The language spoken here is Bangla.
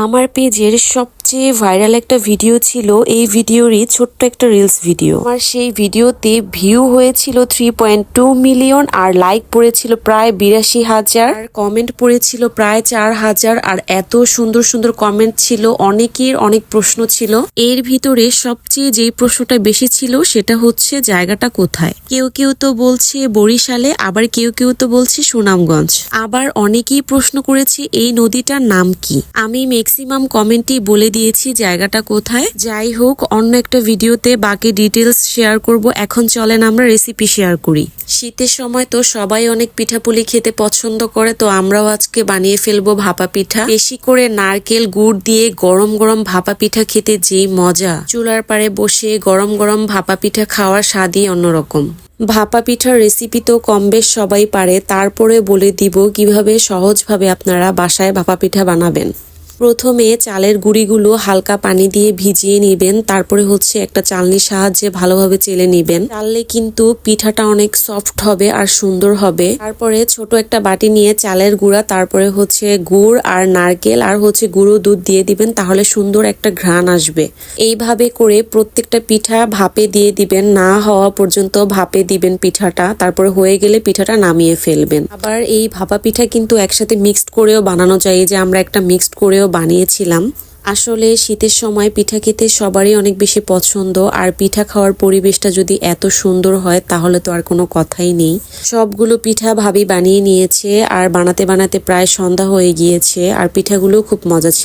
আমার পেজের সবচেয়ে ভাইরাল একটা ভিডিও ছিল এই ভিডিওরই ছোট্ট একটা রিলস ভিডিও। আমার সেই ভিডিওতে ভিউ হয়েছিল 3.2 মিলিয়ন আর লাইক পড়েছিল প্রায় 82,000 আর কমেন্ট পড়েছিল প্রায় 4,000 আর এত সুন্দর সুন্দর কমেন্ট ছিল, অনেকের অনেক প্রশ্ন ছিল। এর ভিতরে সবচেয়ে যেই প্রশ্নটা বেশি ছিল সেটা হচ্ছে জায়গাটা কোথায়। কেউ কেউ তো বলছে বরিশালে, আবার কেউ কেউ তো বলছে সুনামগঞ্জ, আবার অনেকেই প্রশ্ন করেছে এই নদীটার নাম কি। আমি ম্যাক্সিমাম কমেন্টই বলে দিয়েছি জায়গাটা কোথায়। যাই হোক, অন্য একটা ভিডিওতে বাকি ডিটেলস শেয়ার করব। এখন চলেন আমরা রেসিপি শেয়ার করি। শীতের সময় তো সবাই অনেক পিঠাপুলি খেতে পছন্দ করে, তো আমরাও আজকে বানিয়ে ফেলবো ভাপা পিঠা। বেশি করে নারকেল গুড় দিয়ে গরম গরম ভাপা পিঠা খেতে যেই মজা, চুলার পাড়ে বসে গরম গরম ভাপা পিঠা খাওয়ার স্বাদই অন্যরকম। ভাপা পিঠার রেসিপি তো কম বেশ সবাই পারে, তারপরে বলে দিব কিভাবে সহজভাবে আপনারা বাসায় ভাপা পিঠা বানাবেন। প্রথমে চালের গুঁড়িগুলো হালকা পানি দিয়ে ভিজিয়ে নিবেন, তারপরে হচ্ছে একটা চালনির সাহায্যে ভালোভাবে চেলে নিবেন। চাললে কিন্তু পিঠাটা অনেক সফট হবে আর সুন্দর হবে। তারপরে ছোট একটা বাটি নিয়ে চালের গুঁড়া, তারপরে হচ্ছে গুড় আর নারকেল আর হচ্ছে গুঁড়ো দুধ দিয়ে দিবেন, তাহলে সুন্দর একটা ঘ্রাণ আসবে। এইভাবে করে প্রত্যেকটা পিঠা ভাপে দিয়ে দিবেন, না হওয়া পর্যন্ত ভাপে দিবেন পিঠাটা। তারপরে হয়ে গেলে পিঠাটা নামিয়ে ফেলবেন। আবার এই ভাপা পিঠা কিন্তু একসাথে মিক্সড করেও বানানো যায়, এই যে আমরা একটা মিক্সড করেও বানিয়েছিলাম। আসলে শীতের সময় পিঠা খেতে সবারই অনেক বেশি পছন্দ, আর পিঠা খাওয়ার পরিবেশটা যদি এত সুন্দর হয় তাহলে তো আর কোনো কথাই নেই। সবগুলো পিঠা ভাবি বানিয়ে নিয়েছে আর বানাতে বানাতে প্রায় সন্ধ্যা হয়ে গিয়েছে, আর পিঠাগুলো খুব মজা ছিল।